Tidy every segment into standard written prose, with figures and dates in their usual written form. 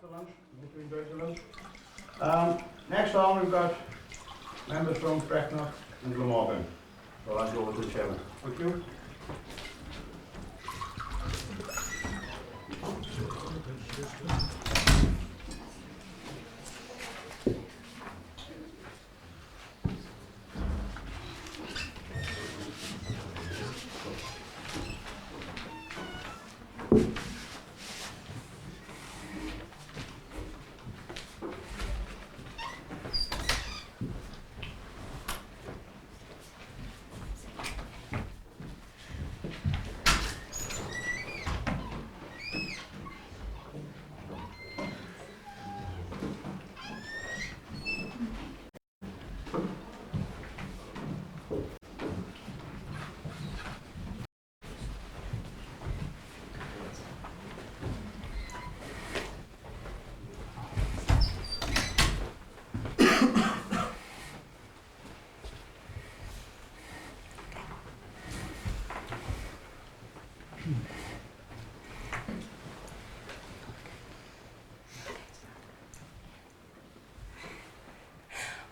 back to lunch. I hope you enjoyed your lunch. Next on, we've got members from Brecknock and Glamorgan. So I'll go over to the chairman. Thank you.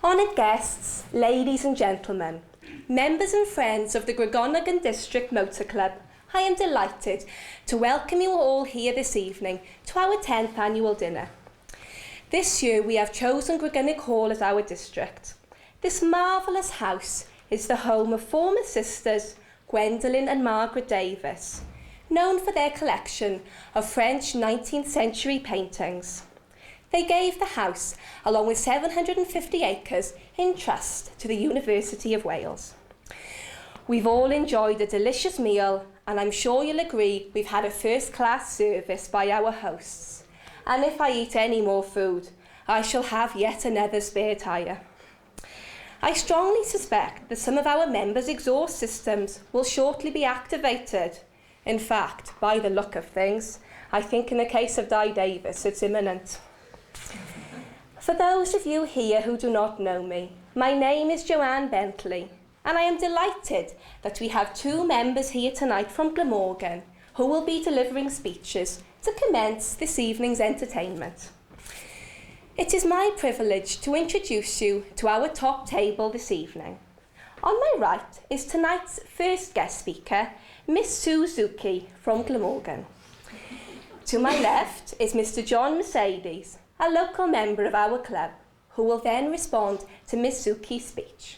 Honoured guests, ladies and gentlemen, members and friends of the Gregornogan District Motor Club, I am delighted to welcome you all here this evening to our 10th annual dinner. This year we have chosen Gregornock Hall as our district. This marvellous house is the home of former sisters Gwendolyn and Margaret Davis, known for their collection of French 19th century paintings. They gave the house, along with 750 acres, in trust to the University of Wales. We've all enjoyed a delicious meal, and I'm sure you'll agree we've had a first-class service by our hosts. And if I eat any more food, I shall have yet another spare tyre. I strongly suspect that some of our members' exhaust systems will shortly be activated. In fact, by the look of things, I think in the case of Di Davis, it's imminent. For those of you here who do not know me, my name is Joanne Bentley, and I am delighted that we have two members here tonight from Glamorgan who will be delivering speeches to commence this evening's entertainment. It is my privilege to introduce you to our top table this evening. On my right is tonight's first guest speaker, Miss Suzuki from Glamorgan. To my left is Mr. John Mercedes, a local member of our club, who will then respond to Miss Zuki's speech.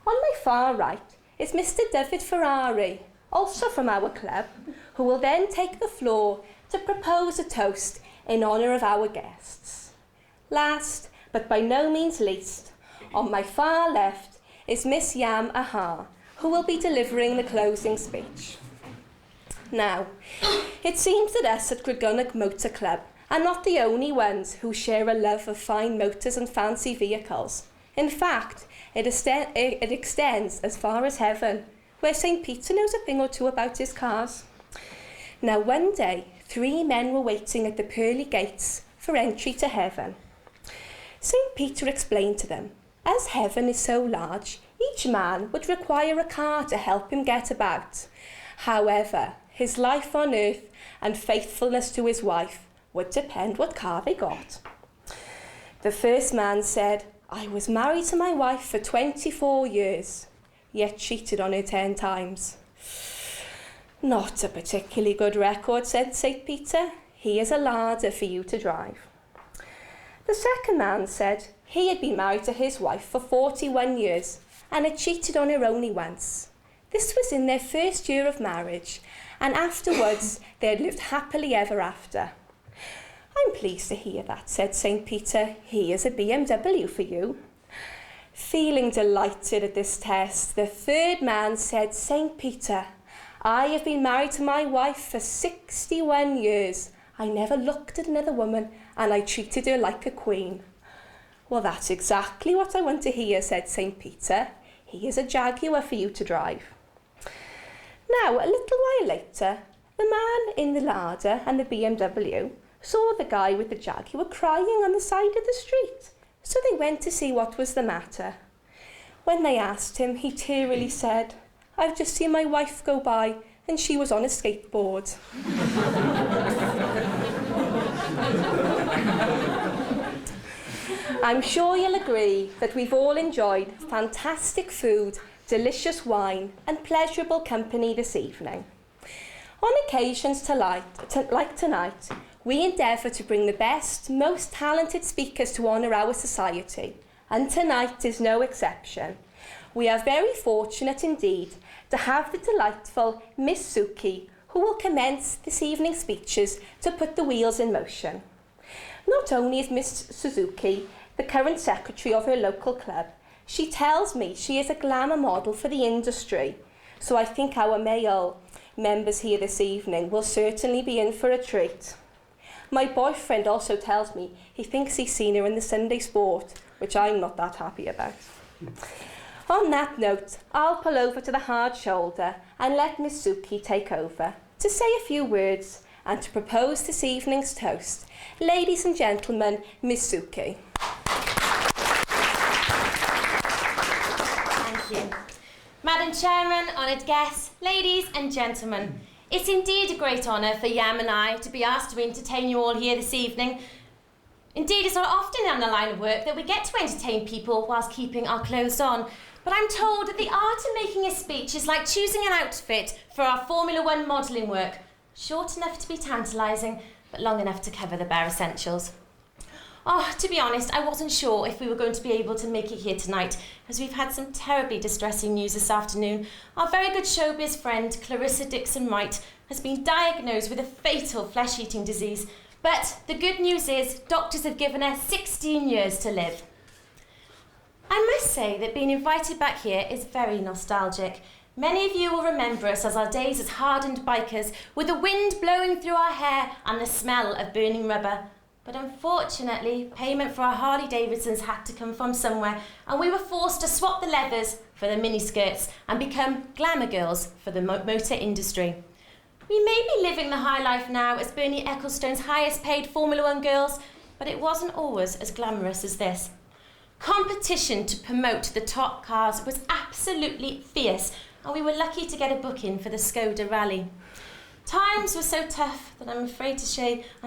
On my far right is Mr. David Ferrari, also from our club, who will then take the floor to propose a toast in honour of our guests. Last, but by no means least, on my far left is Miss Yam Aha, who will be delivering the closing speech. Now, it seems that us at Gregornock Motor Club are not the only ones who share a love of fine motors and fancy vehicles. In fact, it extends as far as heaven, where St. Peter knows a thing or two about his cars. Now, one day, 3 men were waiting at the pearly gates for entry to heaven. St. Peter explained to them, as heaven is so large, each man would require a car to help him get about. However, his life on earth and faithfulness to his wife would depend what car they got. The first man said, I was married to my wife for 24 years, yet cheated on her 10 times. Not a particularly good record, said St. Peter. Here's a larder for you to drive. The second man said he had been married to his wife for 41 years and had cheated on her only once. This was in their first year of marriage, and afterwards they had lived happily ever after. I'm pleased to hear that, said St. Peter. Here's a BMW for you. Feeling delighted at this test, the third man said, St. Peter, I have been married to my wife for 61 years. I never looked at another woman, and I treated her like a queen. Well, that's exactly what I want to hear, said St. Peter. Here's a Jaguar for you to drive. Now, a little while later, the man in the larder and the BMW saw the guy with the Jaguar crying on the side of the street, so they went to see what was the matter. When they asked him, he tearily said, I've just seen my wife go by and she was on a skateboard. I'm sure you'll agree that we've all enjoyed fantastic food, delicious wine and pleasurable company this evening. On occasions like tonight, we endeavour to bring the best, most talented speakers to honour our society, and tonight is no exception. We are very fortunate indeed to have the delightful Miss Suki, who will commence this evening's speeches to put the wheels in motion. Not only is Miss Suzuki the current secretary of her local club, she tells me she is a glamour model for the industry, so I think our male members here this evening will certainly be in for a treat. My boyfriend also tells me he thinks he's seen her in the Sunday Sport, which I'm not that happy about. On that note, I'll pull over to the hard shoulder and let Miss Suki take over to say a few words and to propose this evening's toast. Ladies and gentlemen, Miss Suki. Thank you. Madam Chairman, honoured guests, ladies and gentlemen, it's indeed a great honour for Yam and I to be asked to entertain you all here this evening. Indeed, it's not often in the line of work that we get to entertain people whilst keeping our clothes on. But I'm told that the art of making a speech is like choosing an outfit for our Formula One modelling work. Short enough to be tantalising, but long enough to cover the bare essentials. Oh, to be honest, I wasn't sure if we were going to be able to make it here tonight, as we've had some terribly distressing news this afternoon. Our very good showbiz friend, Clarissa Dixon-Wright, has been diagnosed with a fatal flesh-eating disease. But the good news is, doctors have given her 16 years to live. I must say that being invited back here is very nostalgic. Many of you will remember us as our days as hardened bikers, with the wind blowing through our hair and the smell of burning rubber. But unfortunately, payment for our Harley-Davidsons had to come from somewhere, and we were forced to swap the leathers for the miniskirts and become glamour girls for the motor industry. We may be living the high life now as Bernie Ecclestone's highest paid Formula One girls, but it wasn't always as glamorous as this. Competition to promote the top cars was absolutely fierce, and we were lucky to get a booking for the Skoda Rally. Times were so tough that I'm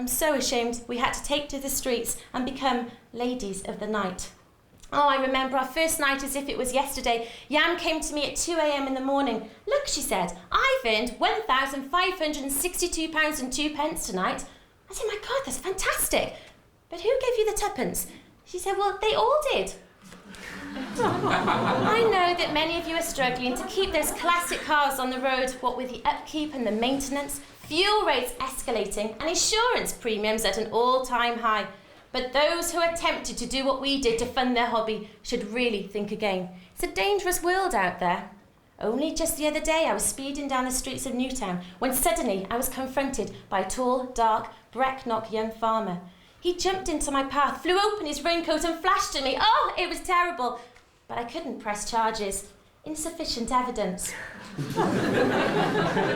so ashamed we had to take to the streets and become ladies of the night. Oh, I remember our first night as if it was yesterday. Yam came to me at 2 a.m. in the morning. Look, she said, I've earned £1,562.02 tonight. I said, my God, that's fantastic. But who gave you the tuppence? She said, well, they all did. I know that many of you are struggling to keep those classic cars on the road, what with the upkeep and the maintenance, fuel rates escalating and insurance premiums at an all-time high. But those who are tempted to do what we did to fund their hobby should really think again. It's a dangerous world out there. Only just the other day I was speeding down the streets of Newtown when suddenly I was confronted by a tall, dark, Brecknock young farmer. He jumped into my path, flew open his raincoat and flashed at me. Oh, it was terrible. But I couldn't press charges. Insufficient evidence.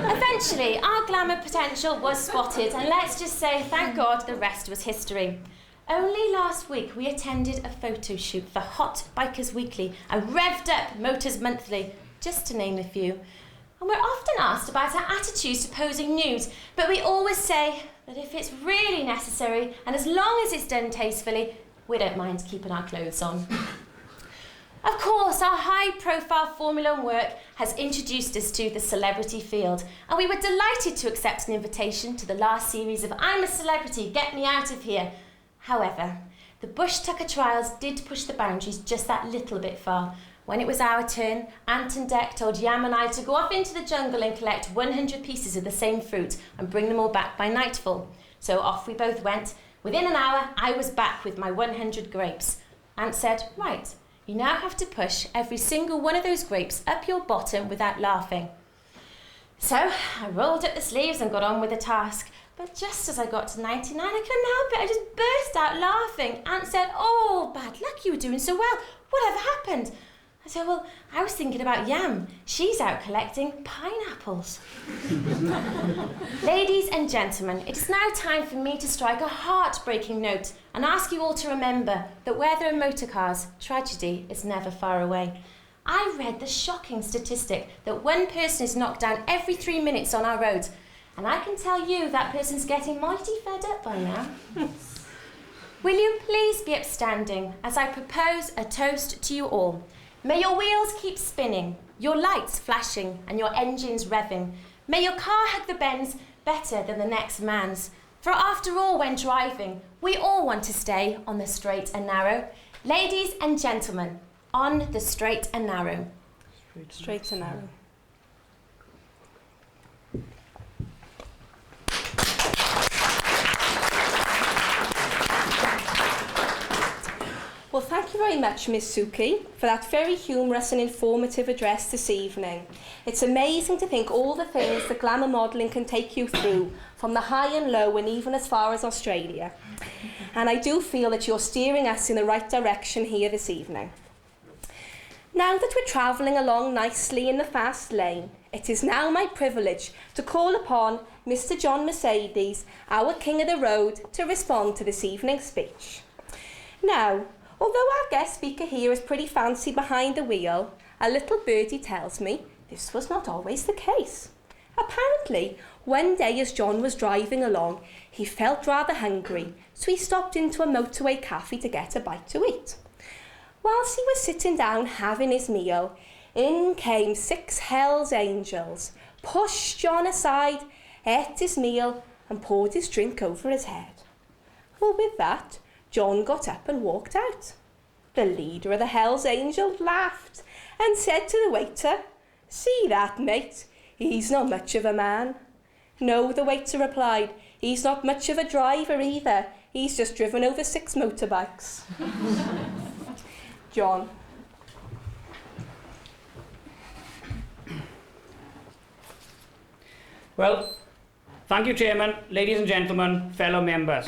Eventually, our glamour potential was spotted, and let's just say, thank God, the rest was history. Only last week we attended a photo shoot for Hot Bikers Weekly and Revved Up Motors Monthly, just to name a few. And we're often asked about our attitudes to posing nude, but we always say that if it's really necessary, and as long as it's done tastefully, we don't mind keeping our clothes on. Of course, our high-profile Formula One work has introduced us to the celebrity field, and we were delighted to accept an invitation to the last series of I'm a Celebrity, Get Me Out of Here. However, the Bush Tucker trials did push the boundaries just that little bit far. When it was our turn, Ant and Dec told Yam and I to go off into the jungle and collect 100 pieces of the same fruit and bring them all back by nightfall. So off we both went. Within an hour, I was back with my 100 grapes. Ant said, right, you now have to push every single one of those grapes up your bottom without laughing. So I rolled up the sleeves and got on with the task. But just as I got to 99, I couldn't help it. I just burst out laughing. Ant said, oh, bad luck, you were doing so well. Whatever happened? I said, well, I was thinking about Yam. She's out collecting pineapples. Ladies and gentlemen, it's now time for me to strike a heartbreaking note and ask you all to remember that where there are motor cars, tragedy is never far away. I read the shocking statistic that one person is knocked down every 3 minutes on our roads. And I can tell you that person's getting mighty fed up by now. Will you please be upstanding as I propose a toast to you all? May your wheels keep spinning, your lights flashing and your engines revving. May your car hug the bends better than the next man's. For after all, when driving, we all want to stay on the straight and narrow. Ladies and gentlemen, on the straight and narrow. Straight and narrow. Well, thank you very much, Miss Suki, for that very humorous and informative address this evening. It's amazing to think all the things that glamour modelling can take you through, from the high and low and even as far as Australia. And I do feel that you're steering us in the right direction here this evening. Now that we're travelling along nicely in the fast lane, it is now my privilege to call upon Mr. John Mercedes, our King of the Road, to respond to this evening's speech. Now, although our guest speaker here is pretty fancy behind the wheel, a little birdie tells me this was not always the case. Apparently, one day as John was driving along, he felt rather hungry, so he stopped into a motorway cafe to get a bite to eat. Whilst he was sitting down having his meal, in came 6 Hells Angels, pushed John aside, ate his meal and poured his drink over his head. Well, with that, John got up and walked out. The leader of the Hells Angels laughed and said to the waiter, "See that, mate? He's not much of a man." "No," the waiter replied, "he's not much of a driver either. He's just driven over 6 motorbikes." John. Well, thank you, Chairman, ladies and gentlemen, fellow members.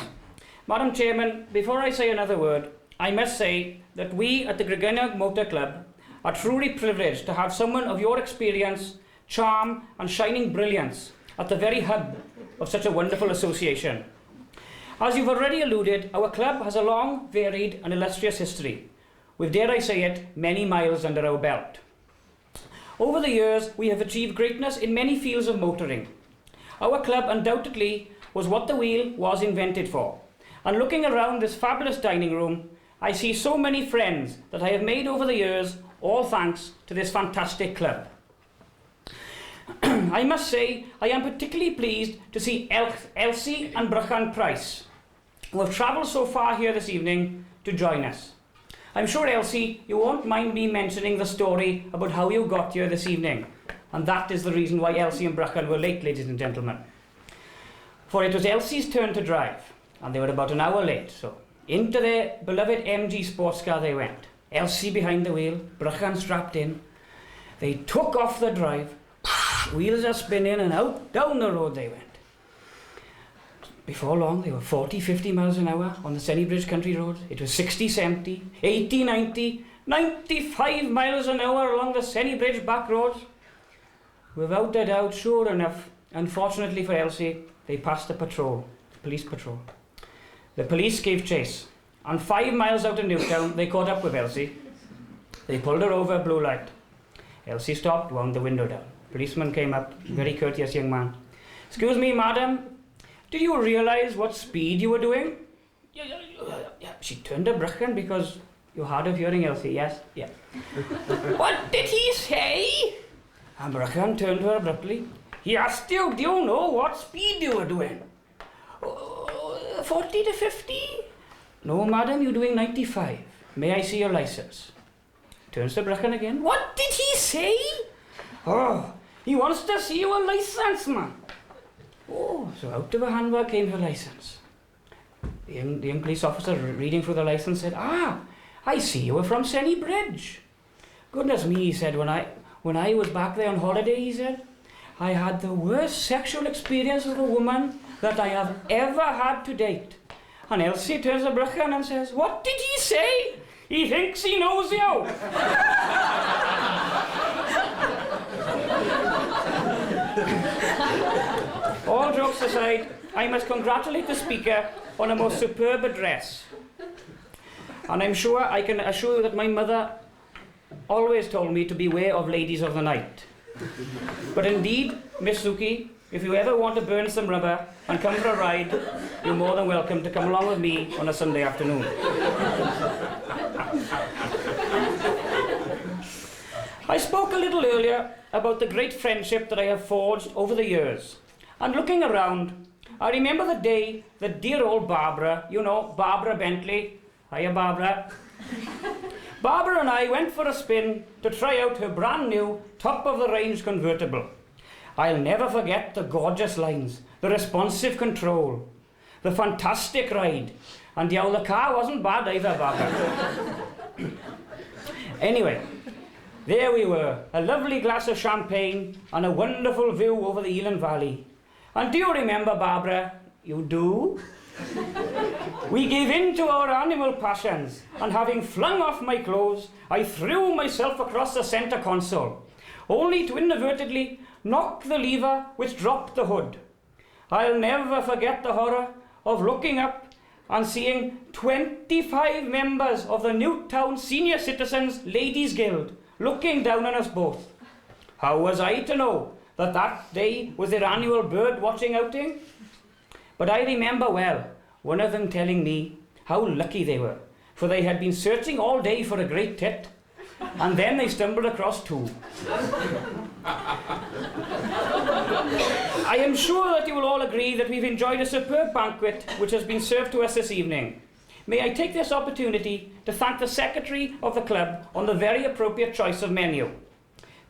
Madam Chairman, before I say another word, I must say that we at the Gregynnog Motor Club are truly privileged to have someone of your experience, charm and shining brilliance at the very hub of such a wonderful association. As you've already alluded, our club has a long, varied and illustrious history, with, dare I say it, many miles under our belt. Over the years, we have achieved greatness in many fields of motoring. Our club undoubtedly was what the wheel was invented for. And looking around this fabulous dining room, I see so many friends that I have made over the years, all thanks to this fantastic club. I must say, I am particularly pleased to see Elsie and Brychan Price, who have travelled so far here this evening to join us. I'm sure, Elsie, you won't mind me mentioning the story about how you got here this evening. And that is the reason why Elsie and Brychan were late, ladies and gentlemen. For it was Elsie's turn to drive, and they were about an hour late, so into their beloved MG sports car they went. Elsie behind the wheel, Brychan strapped in. They took off the drive, wheels are spinning, and out down the road they went. Before long, they were 40, 50 miles an hour on the Sennybridge country roads. It was 60, 70, 80, 90, 95 miles an hour along the Sennybridge back roads. Without a doubt, sure enough, unfortunately for Elsie, they passed the police patrol. The police gave chase, and 5 miles out of Newtown, they caught up with Elsie. They pulled her over, blue light. Elsie stopped, wound the window down. Policeman came up, very courteous young man. "Excuse me, madam, did you realise what speed you were doing?" Yeah. She turned to Brychan because you're hard of hearing, Elsie. Yes, yeah. "What did he say?" And Brychan turned to her abruptly. "He asked you, do you know what speed you were doing?" 40 to 50? "No, madam, you're doing 95. May I see your licence?" Turns to Brychan again. "What did he say?" "Oh, he wants to see your licence, man." Oh, so out of her handbag came her licence. The young police officer, reading through the licence, said, "I see you were from Sennybridge." "Goodness me," he said, when I was back there on holiday," he said, "I had the worst sexual experience with a woman that I have ever had to date." And Elsie turns to Brychan and says, "What did he say? He thinks he knows you." All jokes aside, I must congratulate the speaker on a most superb address. And I'm sure I can assure you that my mother always told me to beware of ladies of the night. But indeed, Miss Suki, if you ever want to burn some rubber and come for a ride, you're more than welcome to come along with me on a Sunday afternoon. I spoke a little earlier about the great friendship that I have forged over the years. And looking around, I remember the day that dear old Barbara, you know, Barbara Bentley, hiya Barbara. Barbara and I went for a spin to try out her brand new top-of-the-range convertible. I'll never forget the gorgeous lines, the responsive control, the fantastic ride, and yeah, the car wasn't bad either, Barbara. Anyway, there we were, a lovely glass of champagne and a wonderful view over the Elan Valley. And do you remember, Barbara? You do? We gave in to our animal passions, and having flung off my clothes, I threw myself across the centre console, only to inadvertently knock the lever which dropped the hood. I'll never forget the horror of looking up and seeing 25 members of the Newtown Senior Citizens Ladies Guild looking down on us both. How was I to know that that day was their annual bird watching outing? But I remember well one of them telling me how lucky they were, for they had been searching all day for a great tit, and then they stumbled across two. I am sure that you will all agree that we've enjoyed a superb banquet which has been served to us this evening. May I take this opportunity to thank the secretary of the club on the very appropriate choice of menu.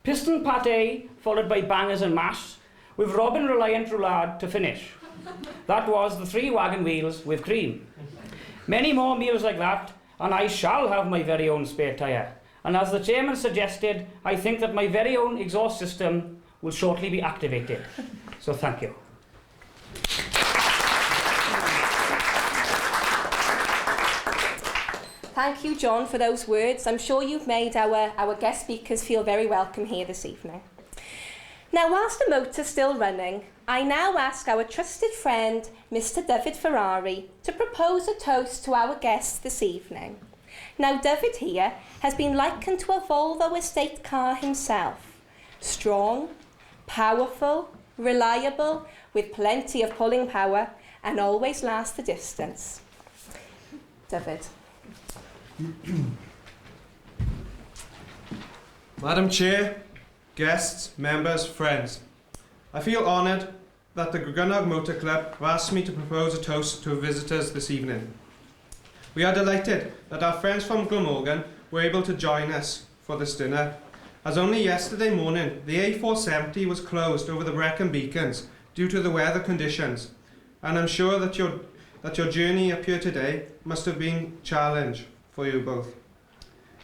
Piston pâté, followed by bangers and mash, with Robin Reliant Roulade to finish. That was the 3 wagon wheels with cream. Many more meals like that, and I shall have my very own spare tyre. And as the chairman suggested, I think that my very own exhaust system will shortly be activated. So thank you. Thank you, John, for those words. I'm sure you've made our guest speakers feel very welcome here this evening. Now, whilst the motor's still running, I now ask our trusted friend, Mr. David Ferrari, to propose a toast to our guests this evening. Now, David here has been likened to a Volvo estate car himself. Strong, powerful, reliable, with plenty of pulling power, and always last the distance. David. Madam Chair, guests, members, friends, I feel honoured that the Gregynnog Motor Club have asked me to propose a toast to visitors this evening. We are delighted that our friends from Glamorgan were able to join us for this dinner, as only yesterday morning the A470 was closed over the Brecon Beacons due to the weather conditions, and I'm sure that your journey up here today must have been a challenge for you both.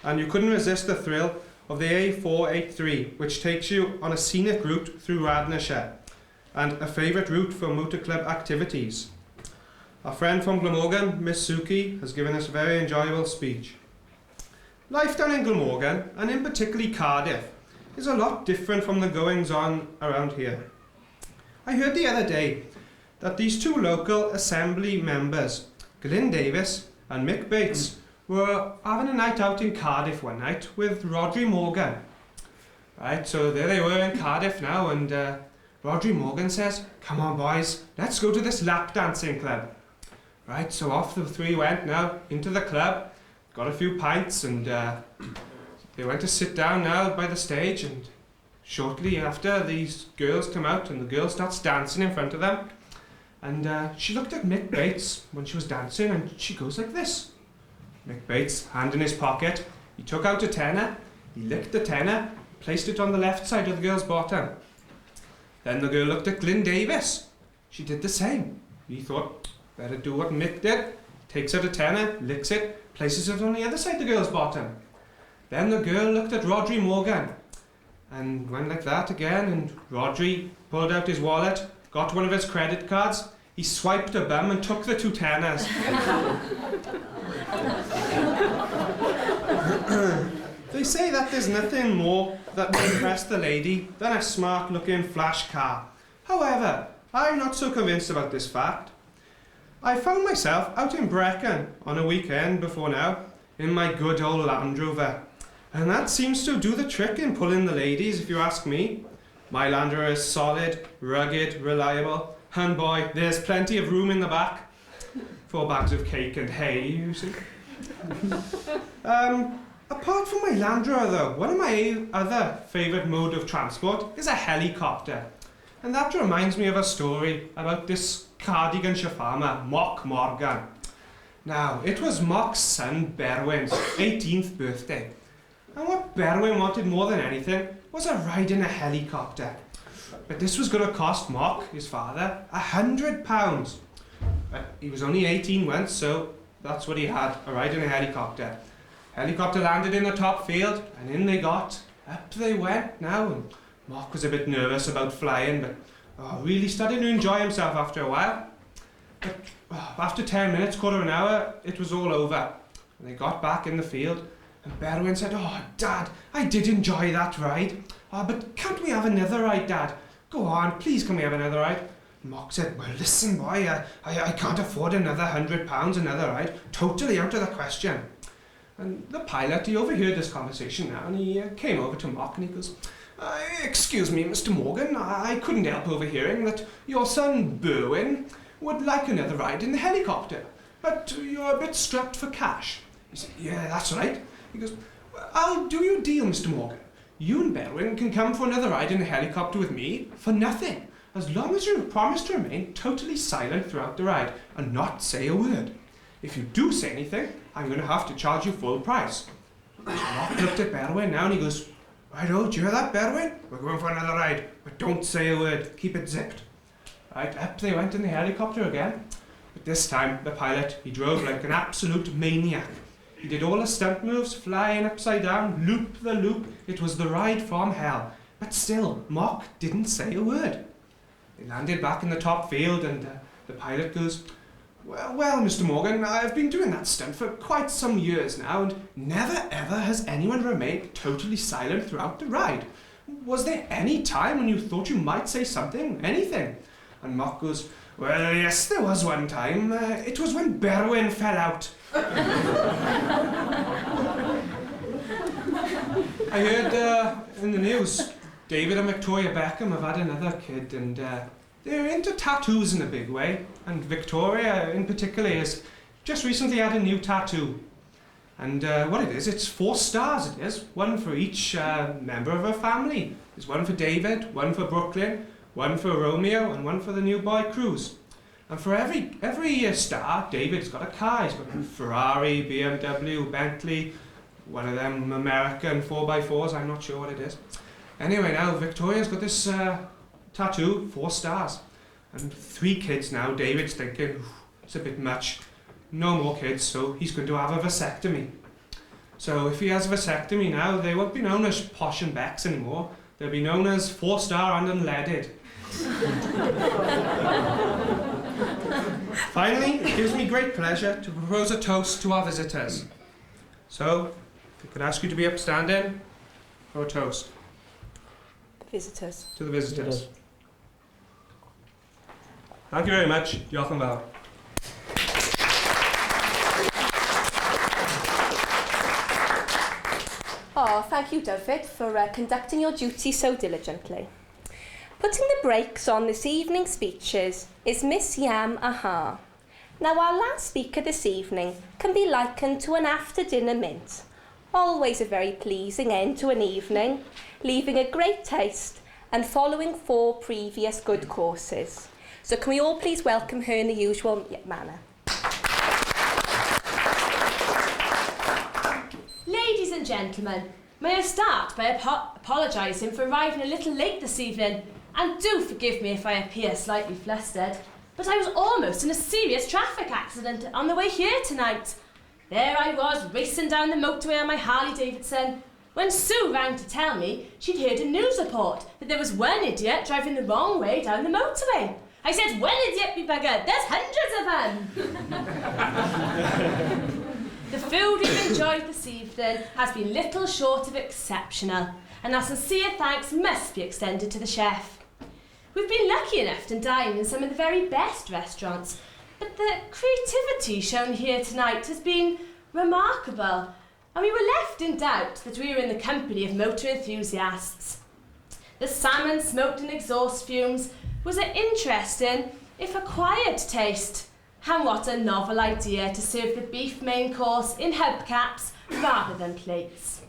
And you couldn't resist the thrill of the A483, which takes you on a scenic route through Radnorshire, and a favourite route for motor club activities. Our friend from Glamorgan, Miss Suki, has given us a very enjoyable speech. Life down in Glamorgan, and in particularly Cardiff, is a lot different from the goings-on around here. I heard the other day that these two local assembly members, Glyn Davis and Mick Bates, were having a night out in Cardiff one night with Rodri Morgan. Right, so there they were in Cardiff now, and Rodri Morgan says, "Come on boys, let's go to this lap dancing club." Right, so off the three went now into the club, got a few pints, and they went to sit down now by the stage, and shortly after these girls come out and the girl starts dancing in front of them, and she looked at Mick Bates when she was dancing, and she goes like this. Mick Bates, hand in his pocket, he took out a tenner, he licked the tenner, placed it on the left side of the girl's bottom. Then the girl looked at Glyn Davis. She did the same. He thought, better do what Mick did. Takes out a tenner, licks it, places it on the other side of the girl's bottom. Then the girl looked at Rodri Morgan and went like that again, and Rodri pulled out his wallet, got one of his credit cards, he swiped her bum and took the 2 tenners. They say that there's nothing more that will impress the lady than a smart-looking flash car. However, I'm not so convinced about this fact. I found myself out in Brecon on a weekend before now in my good old Land Rover, and that seems to do the trick in pulling the ladies, if you ask me. My Land Rover is solid, rugged, reliable, and boy, there's plenty of room in the back. 4 bags of cake and hay, you see. Apart from my Land Rover though, one of my other favourite mode of transport is a helicopter. And that reminds me of a story about this cardigan farmer, Mock Morgan. Now, it was Mock's son Berwyn's 18th birthday. And what Berwyn wanted more than anything was a ride in a helicopter. But this was going to cost Mock, his father, £100. But he was only 18 once, so that's what he had, a ride in a helicopter. Helicopter landed in the top field, and in they got. Up they went now, and Mock was a bit nervous about flying, but really started to enjoy himself after a while. But after 10 minutes, quarter of an hour, it was all over. And they got back in the field, and Berwyn said, "Oh, Dad, I did enjoy that ride. But can't we have another ride, Dad? Go on, please can we have another ride?" Mock said, "Well, listen, boy, I can't afford another £100, another ride. Totally out of the question." And the pilot, he overheard this conversation now, and he came over to Mock and he goes, "Excuse me, Mr. Morgan, I couldn't help overhearing that your son Berwyn would like another ride in the helicopter, but you're a bit strapped for cash." He said, "Yeah, that's right." He goes, "Well, I'll do you a deal, Mr. Morgan. You and Berwyn can come for another ride in a helicopter with me for nothing, as long as you promise to remain totally silent throughout the ride and not say a word. If you do say anything, I'm going to have to charge you full price." Mock looked at Berwyn now and he goes, "Righto, do you hear that, Berwyn? We're going for another ride, but don't say a word, keep it zipped." Right, up they went in the helicopter again. But this time, the pilot, he drove like an absolute maniac. He did all the stunt moves, flying upside down, loop the loop. It was the ride from hell. But still, Mock didn't say a word. They landed back in the top field and the pilot goes, Well, Mr. Morgan, I've been doing that stunt for quite some years now, and never ever has anyone remained totally silent throughout the ride. Was there any time when you thought you might say something, anything?" And Mock goes, "Well, yes, there was one time. It was when Berwyn fell out." I heard in the news, David and Victoria Beckham have had another kid, and they're into tattoos in a big way. And Victoria, in particular, has just recently had a new tattoo. And what it is, it's 4 stars it is, one for each member of her family. There's one for David, one for Brooklyn, one for Romeo, and one for the new boy Cruz. And for every star, David's got a car. He's got a Ferrari, BMW, Bentley, one of them American 4x4s, I'm not sure what it is. Anyway, now Victoria's got this tattoo, 4 stars. And 3 kids now. David's thinking, it's a bit much. No more kids, so he's going to have a vasectomy. So if he has a vasectomy now, they won't be known as Posh and Becks anymore. They'll be known as 4-star and unleaded. Finally, it gives me great pleasure to propose a toast to our visitors. So, if I could ask you to be upstanding for a toast. Visitors. To the visitors. Thank you very much. Diolch yn fawr. Oh, thank you, David, for conducting your duty so diligently. Putting the brakes on this evening's speeches is Miss Yam Aha. Now, our last speaker this evening can be likened to an after-dinner mint. Always a very pleasing end to an evening, leaving a great taste and following 4 previous good courses. So can we all please welcome her in the usual manner. Ladies and gentlemen, may I start by apologising for arriving a little late this evening, and do forgive me if I appear slightly flustered, but I was almost in a serious traffic accident on the way here tonight. There I was, racing down the motorway on my Harley Davidson, when Sue rang to tell me she'd heard a news report that there was one idiot driving the wrong way down the motorway. I said, "One idiot, me bugger, there's hundreds of them." The food we've enjoyed this evening has been little short of exceptional, and our sincere thanks must be extended to the chef. We've been lucky enough to dine in some of the very best restaurants, but the creativity shown here tonight has been remarkable, and we were left in doubt that we were in the company of motor enthusiasts. The salmon smoked in exhaust fumes was an interesting, if a quiet taste. And what a novel idea to serve the beef main course in hubcaps rather than plates.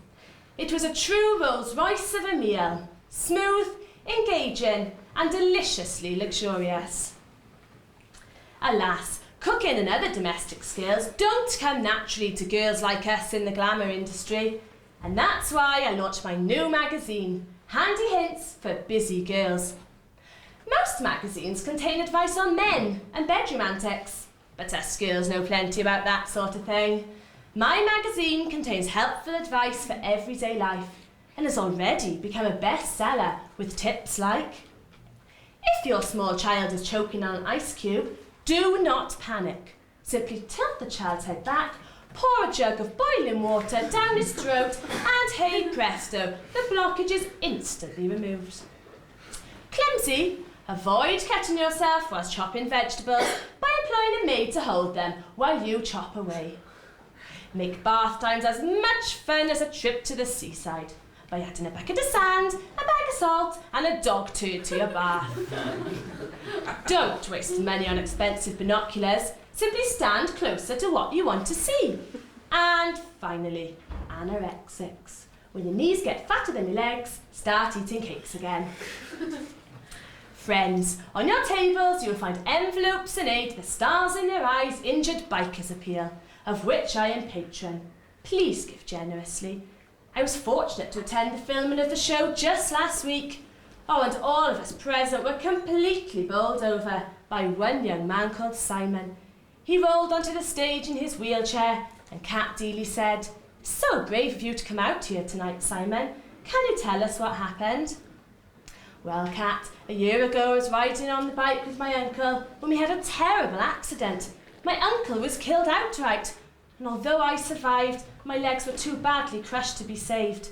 It was a true Rolls Royce of a meal, smooth, engaging and deliciously luxurious. Alas, cooking and other domestic skills don't come naturally to girls like us in the glamour industry, and that's why I launched my new magazine, Handy Hints for Busy Girls. Most magazines contain advice on men and bedroom antics, but us girls know plenty about that sort of thing. My magazine contains helpful advice for everyday life and has already become a bestseller with tips like: if your small child is choking on an ice cube, do not panic. Simply tilt the child's head back, pour a jug of boiling water down its throat, and hey presto, the blockage is instantly removed. Clumsy, avoid cutting yourself whilst chopping vegetables by employing a maid to hold them while you chop away. Make bath times as much fun as a trip to the seaside by adding a bucket of sand, a bag of salt and a dog turd to your bath. Don't waste money on expensive binoculars, simply stand closer to what you want to see. And finally, anorexics. When your knees get fatter than your legs, start eating cakes again. Friends, on your tables you will find envelopes and aid the stars in their eyes injured bikers appeal, of which I am patron. Please give generously. I was fortunate to attend the filming of the show just last week. Oh, and all of us present were completely bowled over by one young man called Simon. He rolled onto the stage in his wheelchair and Kat Deely said, "So brave of you to come out here tonight, Simon. Can you tell us what happened?" Well, Kat, a year ago I was riding on the bike with my uncle when we had a terrible accident. My uncle was killed outright, and although I survived, my legs were too badly crushed to be saved.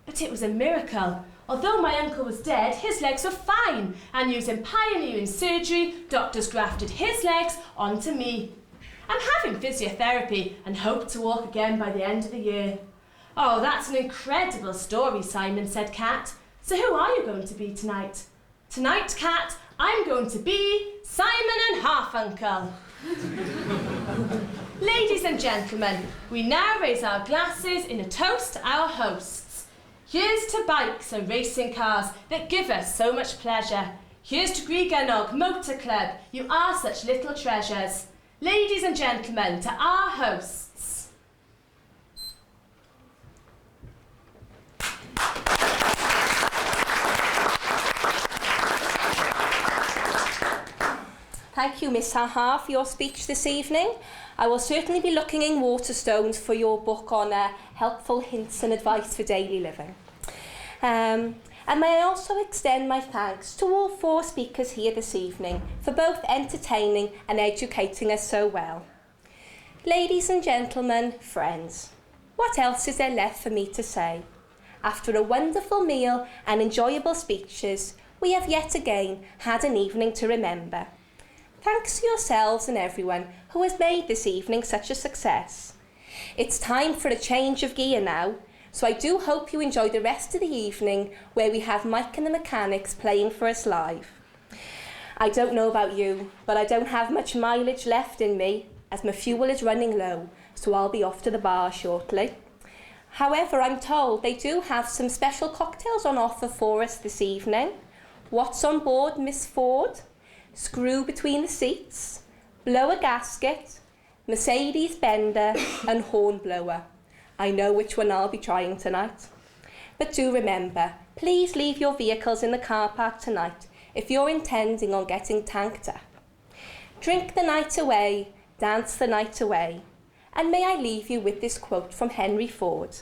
But it was a miracle. Although my uncle was dead, his legs were fine, and using pioneering surgery, doctors grafted his legs onto me. I'm having physiotherapy and hope to walk again by the end of the year. Oh, that's an incredible story, Simon, said Kat. So who are you going to be tonight? Tonight, Kat, I'm going to be Simon and Half-Uncle. Ladies and gentlemen, we now raise our glasses in a toast to our hosts. Here's to bikes and racing cars that give us so much pleasure. Here's to Gwygonog Motor Club, you are such little treasures. Ladies and gentlemen, to our hosts. Thank you, Miss Haha, for your speech this evening. I will certainly be looking in Waterstones for your book on helpful hints and advice for daily living. And may I also extend my thanks to all four speakers here this evening for both entertaining and educating us so well. Ladies and gentlemen, friends, what else is there left for me to say? After a wonderful meal and enjoyable speeches, we have yet again had an evening to remember. Thanks to yourselves and everyone who has made this evening such a success. It's time for a change of gear now, so I do hope you enjoy the rest of the evening where we have Mike and the Mechanics playing for us live. I don't know about you, but I don't have much mileage left in me as my fuel is running low, so I'll be off to the bar shortly. However, I'm told they do have some special cocktails on offer for us this evening. What's on board, Miss Ford? Screw between the seats, blow a gasket, Mercedes bender and horn blower. I know which one I'll be trying tonight. But do remember, please leave your vehicles in the car park tonight if you're intending on getting tanked up. Drink the night away, dance the night away. And may I leave you with this quote from Henry Ford.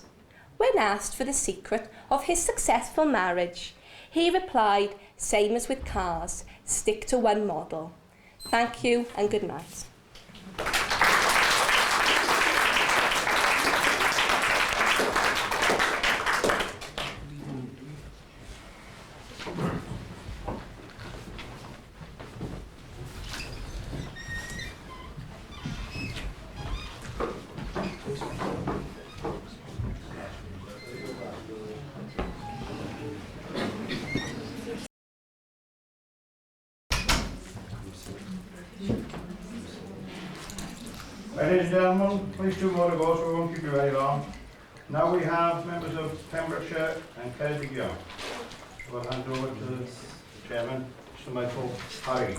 When asked for the secret of his successful marriage, he replied, same as with cars, stick to one model. Thank you and good night. Ladies and gentlemen, please 2 more to go, so we won't keep you very long. Now we have members of Pembrokeshire and Ceredigion. We'll hand over to the chairman, Mr. Michael Harris.